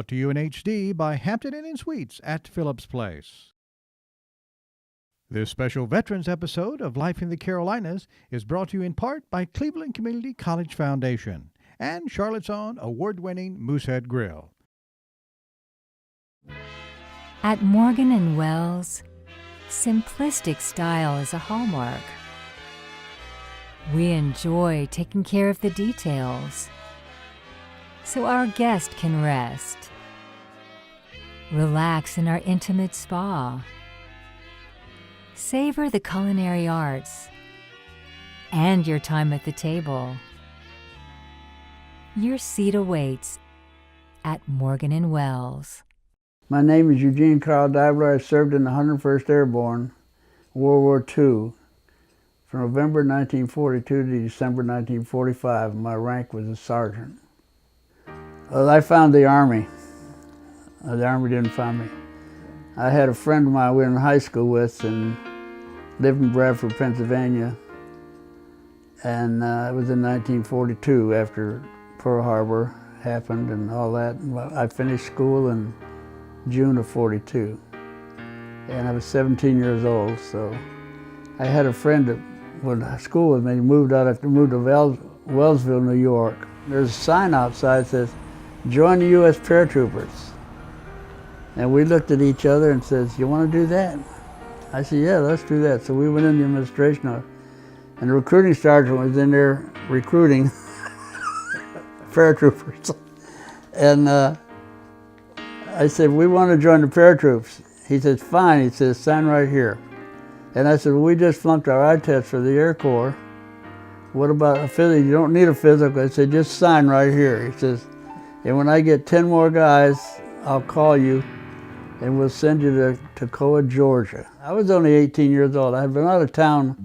Brought to you in HD by Hampton Inn and Suites at Phillips Place. This special Veterans episode of Life in the Carolinas is brought to you in part by Cleveland Community College Foundation and Charlotte's own award-winning Moosehead Grill. At Morgan & Wells, simplistic style is a hallmark. We enjoy taking care of the details so our guest can rest. Relax in our intimate spa. Savor the culinary arts and your time at the table. Your seat awaits at Morgan & Wells. My name is Eugene Carl Diver. I served in the 101st Airborne, World War II, from November 1942 to December 1945. My rank was a sergeant. Well, I found the Army. The Army didn't find me. I had a friend of mine we were in high school with and lived in Bradford, Pennsylvania. And it was in 1942 after Pearl Harbor happened and all that. I finished school in June of '42. And I was 17 years old, so I had a friend that went to school with me. He moved to Wellsville, New York. There's a sign outside that says, "Join the U.S. Paratroopers." And we looked at each other and says, "You want to do that?" I said, "Yeah, let's do that." So we went in the administration, and the recruiting sergeant was in there recruiting paratroopers. And I said, "We want to join the paratroops." He says, "Fine." He says, "Sign right here." And I said, "Well, we just flunked our eye test for the Air Corps. What about a physical? You don't need a physical." I said, "Just sign right here." He says, "And when I get 10 more guys, I'll call you and we'll send you to Toccoa, Georgia." I was only 18 years old. I had been out of town.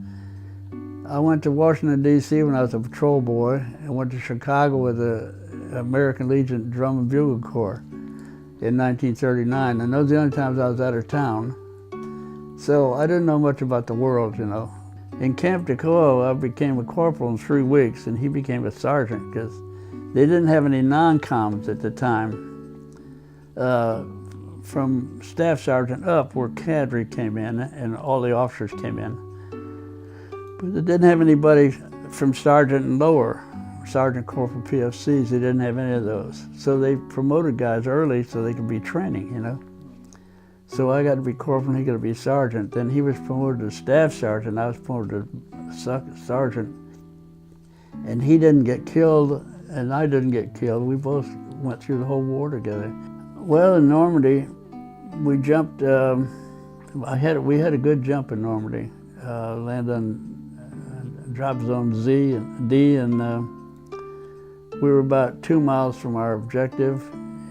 I went to Washington, D.C. when I was a patrol boy. I went to Chicago with the American Legion Drum and Bugle Corps in 1939. And those are the only times I was out of town. So I didn't know much about the world, you know. In Camp Toccoa, I became a corporal in 3 weeks, and he became a sergeant because they didn't have any non-coms at the time. From staff sergeant up, where cadre came in and all the officers came in. But they didn't have anybody from sergeant and lower, sergeant corporal PFCs. They didn't have any of those. So they promoted guys early so they could be training, you know. So I got to be corporal and he got to be sergeant. Then he was promoted to staff sergeant. I was promoted to sergeant. And he didn't get killed and I didn't get killed. We both went through the whole war together. Well, in Normandy, we jumped, we had a good jump in Normandy. Landed on drop zone Z and D, and we were about 2 miles from our objective.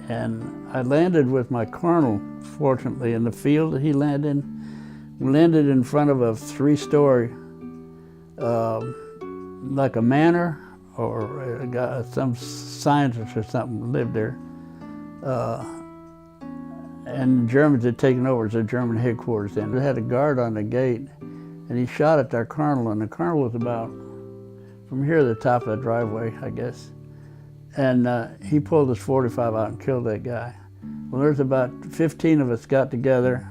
And I landed with my colonel, fortunately, in the field that he landed in. We landed in front of a 3-story, like a manor, or some scientist or something lived there. And the Germans had taken over as a German headquarters then. They had a guard on the gate, and he shot at our colonel, and the colonel was about from here to the top of the driveway, I guess. And he pulled his .45 out and killed that guy. Well, there's about 15 of us got together,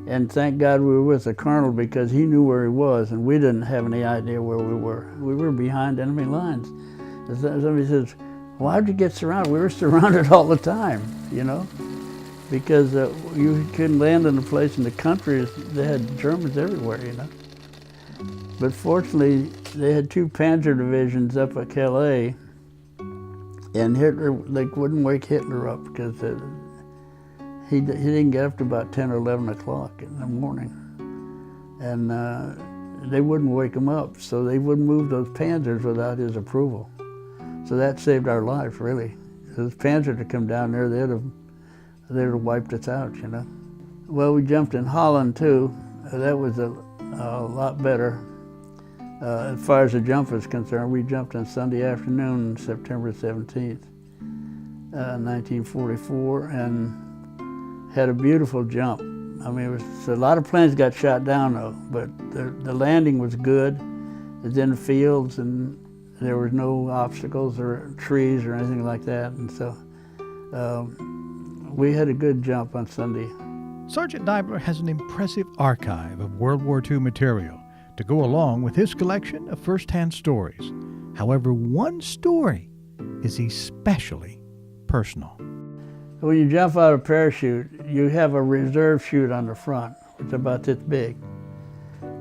and thank God we were with the colonel because he knew where he was, and we didn't have any idea where we were. We were behind enemy lines. And somebody says, "Why'd you get surrounded?" We were surrounded all the time, you know, because you couldn't land in a place in the country. They had Germans everywhere, you know. But fortunately, they had 2 Panzer divisions up at Calais, and Hitler, they wouldn't wake Hitler up because he didn't get up to about 10 or 11 o'clock in the morning. And they wouldn't wake him up, so they wouldn't move those Panzers without his approval. So that saved our life, really. If those Panzers had come down there, they'd have wiped us out, you know. Well, we jumped in Holland, too. That was a lot better. As far as the jump is concerned, we jumped on Sunday afternoon, September 17th, 1944, and had a beautiful jump. I mean, a lot of planes got shot down, though, but the landing was good. It was in the fields, and there was no obstacles or trees or anything like that, and so we had a good jump on Sunday. Sergeant Deibler has an impressive archive of World War II material to go along with his collection of first-hand stories. However, one story is especially personal. When you jump out of a parachute, you have a reserve chute on the front. It's about this big.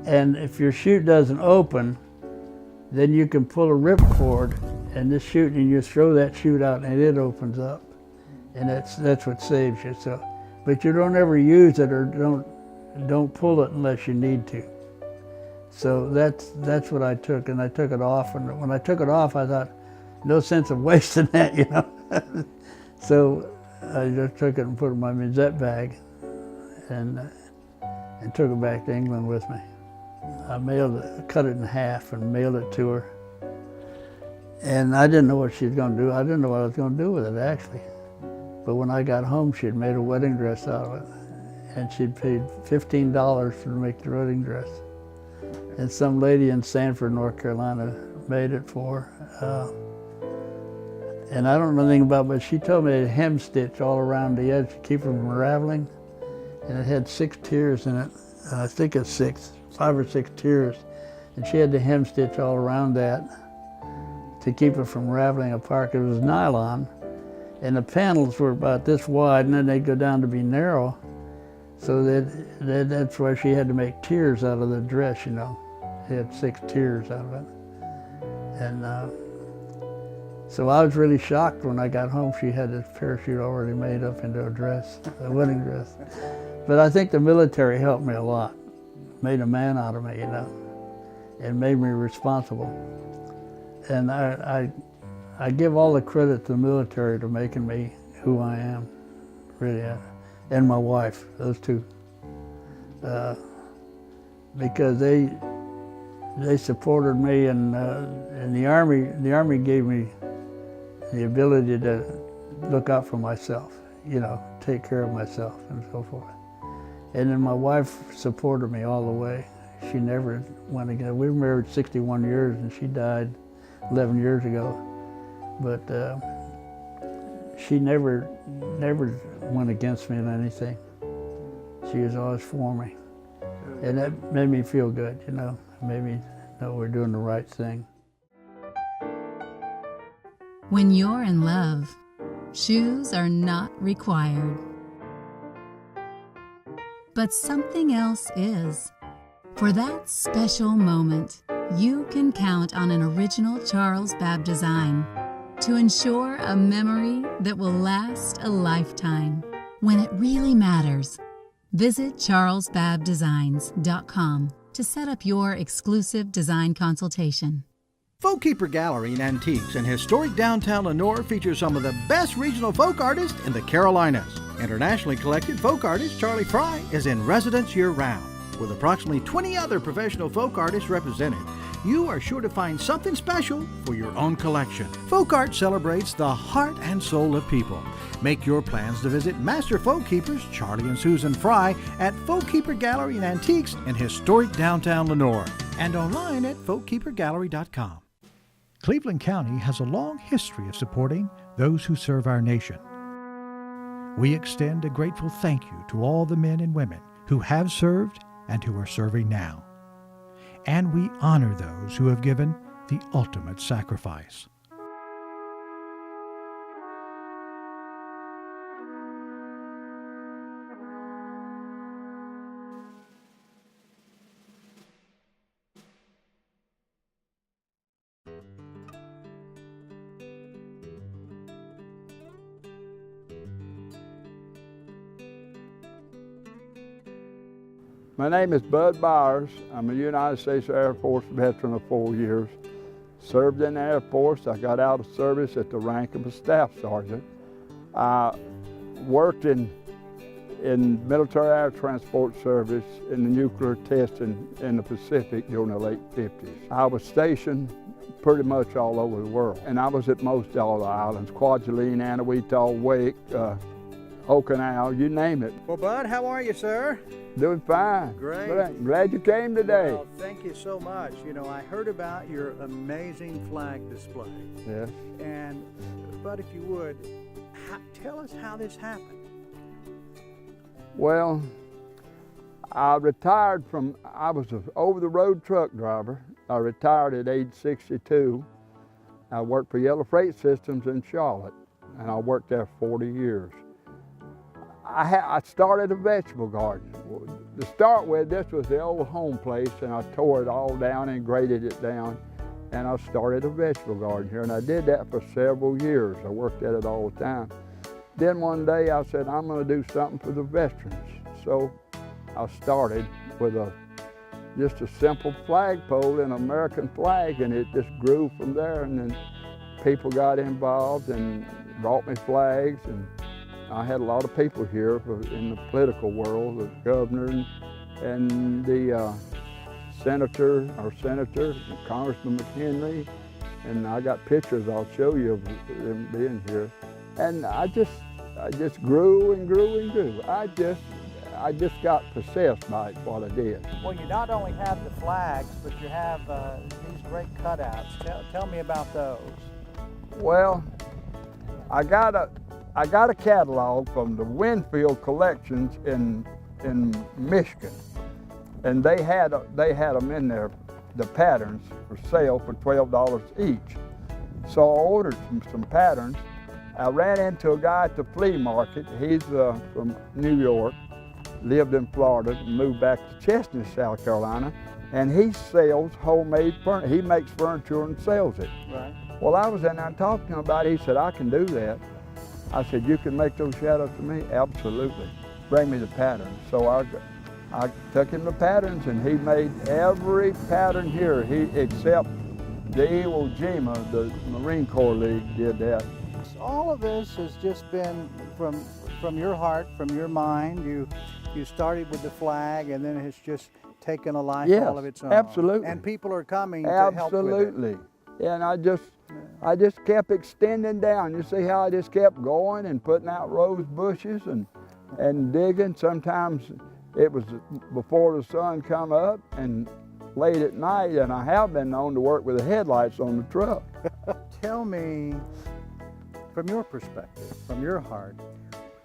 And if your chute doesn't open, then you can pull a ripcord and this chute, and you throw that chute out and it opens up. And that's what saves you. So, but you don't ever use it or don't pull it unless you need to. So that's what I took, and I took it off. And when I took it off, I thought, no sense of wasting that, you know. So I just took it and put it in my musette bag, and took it back to England with me. I cut it in half and mailed it to her. And I didn't know what she was going to do. I didn't know what I was going to do with it, actually. But when I got home, she had made a wedding dress out of it. And she'd paid $15 to make the wedding dress. And some lady in Sanford, North Carolina, made it for her. And I don't know anything about it, but she told me a hem stitch all around the edge to keep it from unraveling. And it had 6 tiers in it. I think it's 5 or 6 tiers. And she had the hem stitch all around that to keep it from raveling apart. It was nylon, and the panels were about this wide, and then they'd go down to be narrow. So that's why she had to make tiers out of the dress, you know. She had 6 tiers out of it. And so I was really shocked when I got home. She had this parachute already made up into a dress, a wedding dress. But I think the military helped me a lot. Made a man out of me, you know, and made me responsible. And I give all the credit to the military to making me who I am, really, and my wife, those two, because they supported me, and the Army gave me the ability to look out for myself, you know, take care of myself and so forth. And then my wife supported me all the way. She never went against. We were married 61 years, and she died 11 years ago. But she never went against me in anything. She was always for me. And that made me feel good, you know. It made me know we're doing the right thing. When you're in love, shoes are not required. But something else is. For that special moment, you can count on an original Charles Babb design to ensure a memory that will last a lifetime. When it really matters, visit charlesbabbdesigns.com to set up your exclusive design consultation. Folk Keeper Gallery and Antiques in historic downtown Lenoir features some of the best regional folk artists in the Carolinas. Internationally collected folk artist Charlie Fry is in residence year-round. With approximately 20 other professional folk artists represented, you are sure to find something special for your own collection. Folk art celebrates the heart and soul of people. Make your plans to visit Master Folk Keepers Charlie and Susan Fry at Folk Keeper Gallery and Antiques in historic downtown Lenoir and online at folkkeepergallery.com. Cleveland County has a long history of supporting those who serve our nation. We extend a grateful thank you to all the men and women who have served and who are serving now. And we honor those who have given the ultimate sacrifice. My name is Bert Byers. I'm a United States Air Force veteran of 4 years. Served in the Air Force. I got out of service at the rank of a staff sergeant. I worked in military air transport service in the nuclear testing in the Pacific during the late 50s. I was stationed pretty much all over the world, and I was at most all the islands: Kwajalein, Anahuac, Wake, Okinawa, you name it. Well, Bud, how are you, sir? Doing fine. Great. Glad you came today. Well, thank you so much. You know, I heard about your amazing flag display. Yes. And, Bud, if you would, tell us how this happened. Well, I retired from, I was an over-the-road truck driver. I retired at age 62. I worked for Yellow Freight Systems in Charlotte, and I worked there 40 years. I started a vegetable garden. To start with, this was the old home place, and I tore it all down and graded it down, and I started a vegetable garden here, and I did that for several years. I worked at it all the time. Then one day I said, I'm going to do something for the veterans. So I started with just a simple flagpole and American flag, and it just grew from there, and then people got involved and brought me flags, and I had a lot of people here in the political world, the governor and the senator, and Congressman McHenry, and I got pictures I'll show you of them being here. And I just grew and grew and grew. I just got possessed by it, what I did. Well, you not only have the flags, but you have these great cutouts. Tell me about those. Well, I got a catalog from the Winfield Collections in Michigan, and they had them in there, the patterns for sale for $12 each. So I ordered some patterns. I ran into a guy at the flea market. He's from New York, lived in Florida, and moved back to Chestnut, South Carolina, and he sells homemade furniture. He makes furniture and sells it. Right. Well, I was in there and talking to him about it. He said, I can do that. I said, you can make those shadows for me? Absolutely. Bring me the patterns. So I took him the patterns, and he made every pattern here, except the Iwo Jima, the Marine Corps League did that. All of this has just been from your heart, from your mind. You started with the flag, and then it's just taken a life all of its own. Absolutely. And people are coming to help with it. Absolutely. And I just kept extending down. You see how I just kept going and putting out rose bushes and digging. Sometimes it was before the sun come up and late at night, and I have been known to work with the headlights on the truck. Tell me, from your perspective, from your heart,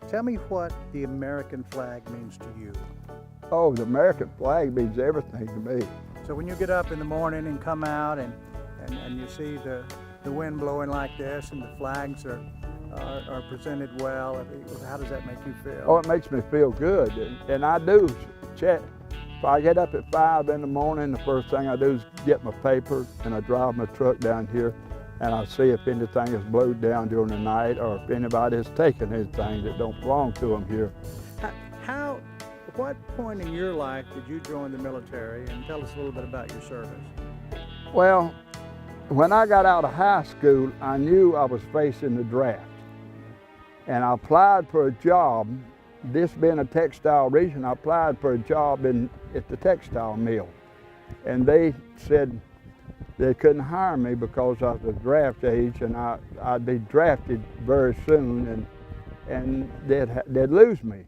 tell me what the American flag means to you. Oh, the American flag means everything to me. So when you get up in the morning and come out and you see the wind blowing like this and the flags are presented well, how does that make you feel? Oh, it makes me feel good. And I do check. If I get up at 5 in the morning, the first thing I do is get my paper, and I drive my truck down here, and I see if anything is blowed down during the night, or if anybody has taken anything that don't belong to them here. What point in your life did you join the military, and tell us a little bit about your service? Well, when I got out of high school, I knew I was facing the draft. And I applied for a job. This being a textile region, I applied for a job at the textile mill. And they said they couldn't hire me because I was of draft age, and I'd be drafted very soon, and they'd lose me.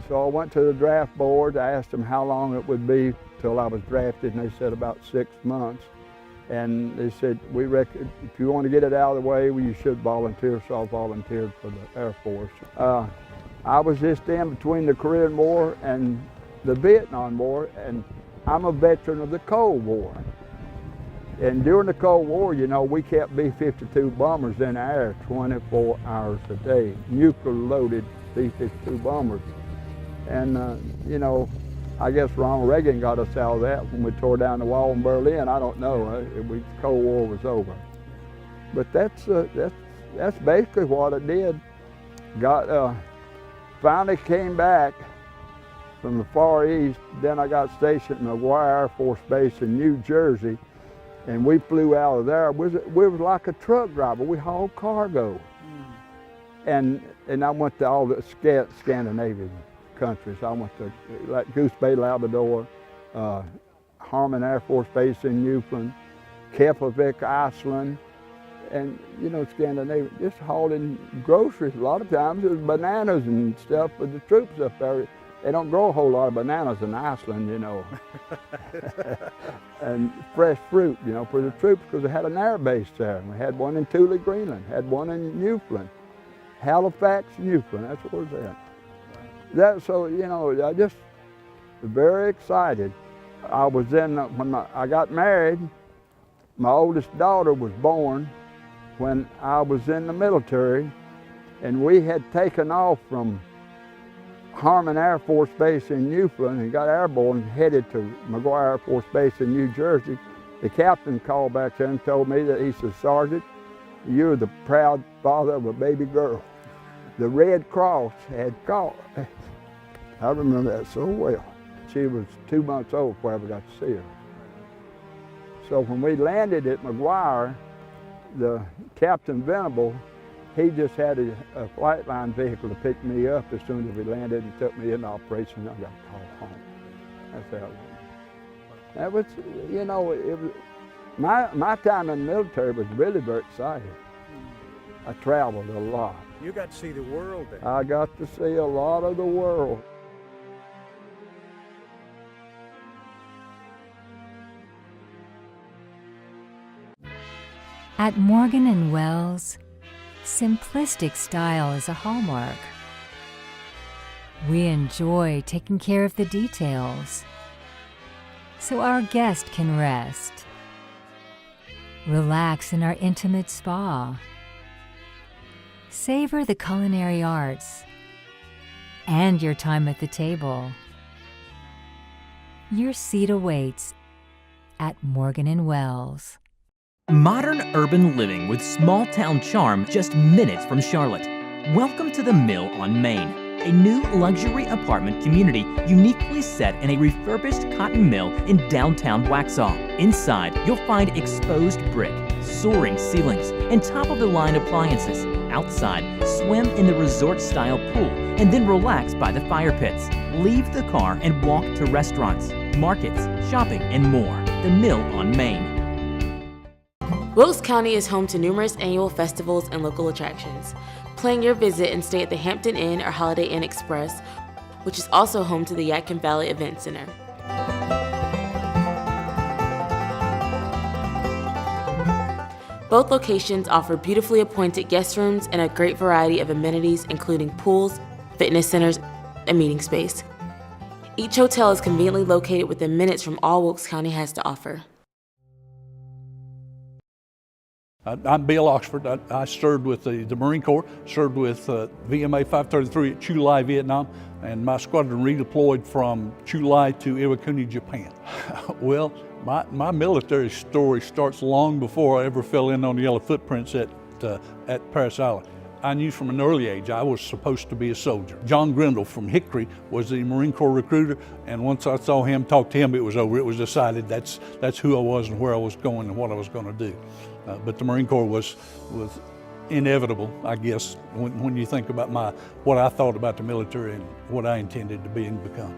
So I went to the draft board. I asked them how long it would be till I was drafted, and they said about 6 months. And they said, we reckon if you want to get it out of the way, well, you should volunteer. So I volunteered for the Air Force. I was just in between the Korean War and the Vietnam War, and I'm a veteran of the Cold War. And during the Cold War, you know, we kept B-52 bombers in the air 24 hours a day, nuclear-loaded B-52 bombers. And, you know, I guess Ronald Reagan got us out of that when we tore down the wall in Berlin. I don't know. The Cold War was over. But that's basically what I did. Finally came back from the Far East. Then I got stationed at McGuire Air Force Base in New Jersey, and we flew out of there. We was like a truck driver. We hauled cargo. And I went to all the Scandinavian countries. I went to like Goose Bay, Labrador, Harmon Air Force Base in Newfoundland, Keflavik, Iceland, and you know, Scandinavia, just hauling groceries. A lot of times it was bananas and stuff for the troops up there. They don't grow a whole lot of bananas in Iceland, you know. And fresh fruit, you know, for the troops, because they had an air base there. We had one in Thule, Greenland, had one in Newfoundland, Halifax, Newfoundland, that's where it was at. So, you know, I just very excited. I was when I got married, my oldest daughter was born when I was in the military, and we had taken off from Harmon Air Force Base in Newfoundland and got airborne and headed to McGuire Air Force Base in New Jersey. The captain called back there and told me that he said, "Sergeant, you're the proud father of a baby girl." The Red Cross had called. I remember that so well. She was 2 months old before I ever got to see her. So when we landed at McGuire, the Captain Venable, he just had a flight line vehicle to pick me up as soon as we landed and took me into operation. I got called home. That's how it went. That was, you know, it was, my time in the military was really very exciting. I traveled a lot. You got to see the world then. I got to see a lot of the world. At Morgan & Wells, simplistic style is a hallmark. We enjoy taking care of the details, so our guest can rest. Relax in our intimate spa. Savor the culinary arts and your time at the table. Your seat awaits at Morgan & Wells. Modern urban living with small-town charm just minutes from Charlotte. Welcome to the Mill on Main, a new luxury apartment community uniquely set in a refurbished cotton mill in downtown Waxhaw. Inside, you'll find exposed brick, soaring ceilings, and top-of-the-line appliances. Outside, swim in the resort-style pool and then relax by the fire pits. Leave the car and walk to restaurants, markets, shopping, and more. The Mill on Main. Wilkes County is home to numerous annual festivals and local attractions. Plan your visit and stay at the Hampton Inn or Holiday Inn Express, which is also home to the Yadkin Valley Event Center. Both locations offer beautifully appointed guest rooms and a great variety of amenities, including pools, fitness centers, and meeting space. Each hotel is conveniently located within minutes from all Wilkes County has to offer. I'm Bill Oxford. I served with the Marine Corps, served with VMA 533 at Chulai, Vietnam, and my squadron redeployed from Chulai to Iwakuni, Japan. Well, my military story starts long before I ever fell in on the yellow footprints at Parris Island. I knew from an early age I was supposed to be a soldier. John Grindle from Hickory was the Marine Corps recruiter, and once I saw him, talked to him, it was over. It was decided that's who I was and where I was going and what I was going to do. But the Marine Corps was inevitable, I guess, when you think about what I thought about the military and what I intended to be and become.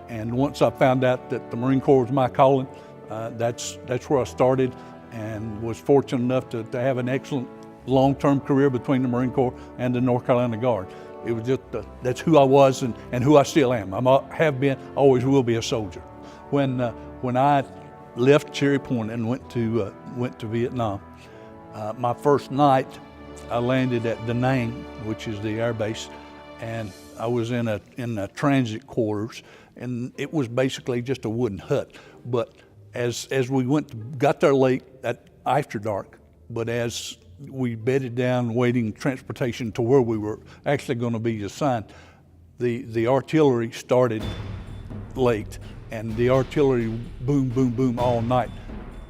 And once I found out that the Marine Corps was my calling, that's where I started, and was fortunate enough to have an excellent long-term career between the Marine Corps and the North Carolina Guard. It was just, that's who I was and who I still am. I have been, always will be a soldier. When I left Cherry Point and went to Vietnam, my first night I landed at Da Nang, which is the air base, and I was in a transit quarters, and it was basically just a wooden hut. But as we got there late after dark, but as we bedded down waiting transportation to where we were actually going to be assigned, the artillery started late, and the artillery boom, boom, boom all night.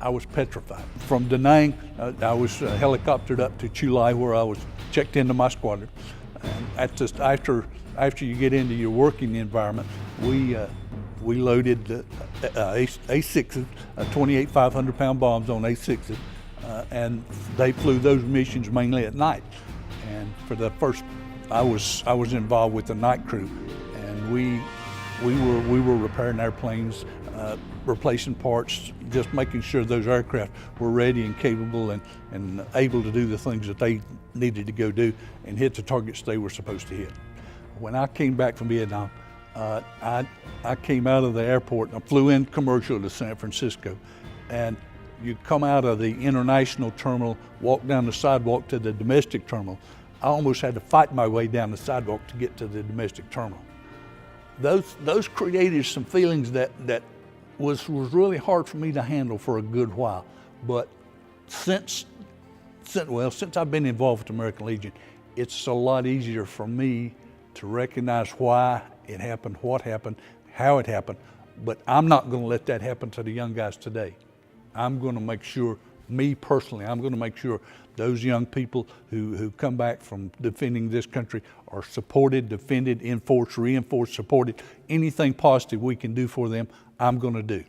I was petrified. From Da Nang, I was helicoptered up to Chulai, where I was checked into my squadron. And after you get into your working environment, we loaded A6s, 28 500-pound bombs on A6s, and they flew those missions mainly at night. And for the first, I was involved with the night crew, and we were repairing airplanes, replacing parts, just making sure those aircraft were ready and capable and able to do the things that they needed to go do and hit the targets they were supposed to hit. When I came back from Vietnam, I came out of the airport and I flew in commercial to San Francisco, and you come out of the international terminal, walk down the sidewalk to the domestic terminal. I almost had to fight my way down the sidewalk to get to the domestic terminal. those created some feelings that was really hard for me to handle for a good while. But since I've been involved with the American Legion, it's a lot easier for me to recognize why it happened, what happened, how it happened. But I'm not going to let that happen to the young guys today. I'm going to make sure, me personally, I'm going to make sure those young people who come back from defending this country are supported, defended, enforced, reinforced, supported. Anything positive we can do for them, I'm going to do.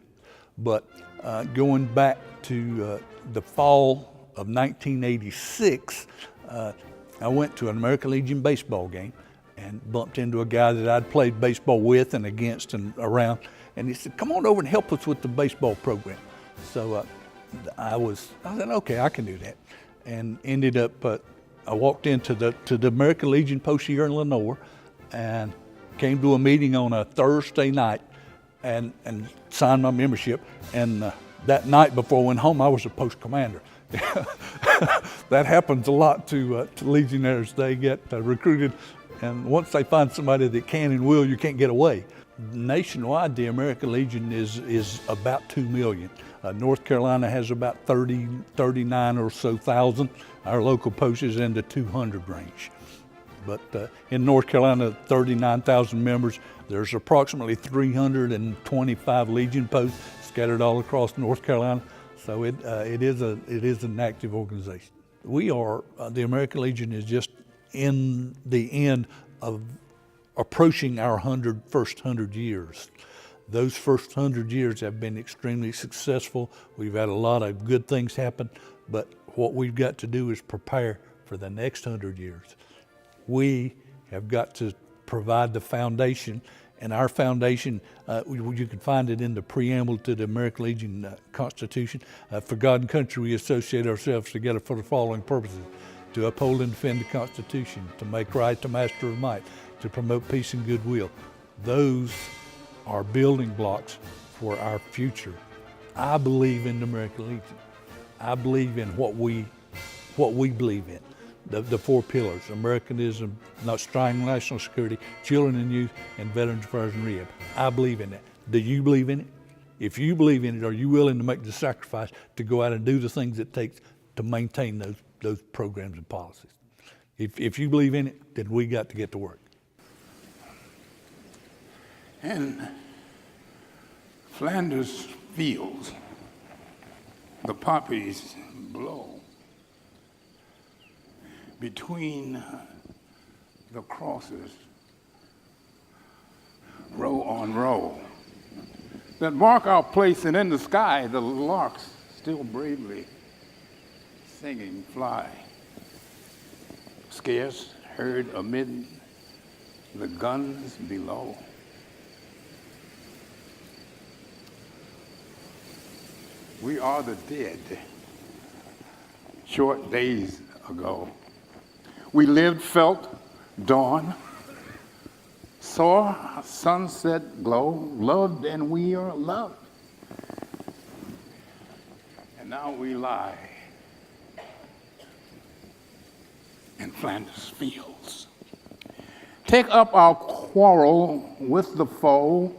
But going back to the fall of 1986, I went to an American Legion baseball game and bumped into a guy that I'd played baseball with and against and around. And he said, "Come on over and help us with the baseball program." So I said, okay, I can do that. And ended up, I walked into the American Legion post here in Lenore and came to a meeting on a Thursday night and signed my membership. And that night before I went home, I was a post commander. That happens a lot to legionnaires. They get recruited, and once they find somebody that can and will, you can't get away. Nationwide, the American Legion is about 2 million. North Carolina has about 39 or so thousand. Our local post is in the 200 range. But in North Carolina, 39,000 members. There's approximately 325 Legion posts scattered all across North Carolina. So it is an active organization. We are, the American Legion is just in the end of approaching our first 100 years. Those first 100 years have been extremely successful. We've had a lot of good things happen, but what we've got to do is prepare for the next 100 years. We have got to provide the foundation, and our foundation, you can find it in the preamble to the American Legion Constitution. For God and country we associate ourselves together for the following purposes: to uphold and defend the Constitution, to make right the master of might, to promote peace and goodwill. Those are building blocks for our future. I believe in the American Legion. I believe in what we believe in. The 4 pillars: Americanism, not strong national security, children and youth, and veterans affairs and rehab. I believe in that. Do you believe in it? If you believe in it, are you willing to make the sacrifice to go out and do the things it takes to maintain those programs and policies? If you believe in it, then we got to get to work. In Flanders Fields, the poppies blow between the crosses, row on row, that mark our place, and in the sky the larks still bravely singing fly, scarce heard amid the guns below. We are the dead, short days ago. We lived, felt dawn, saw sunset glow, loved and we are loved. And now we lie in Flanders Fields. Take up our quarrel with the foe.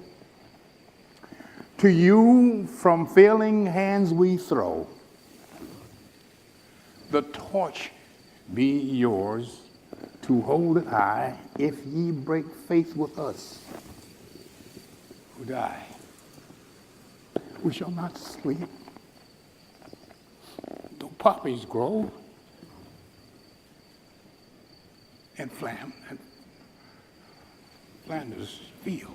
To you from failing hands we throw. The torch be yours to hold it high, if ye break faith with us who die. We shall not sleep, though poppies grow and Flanders Fields.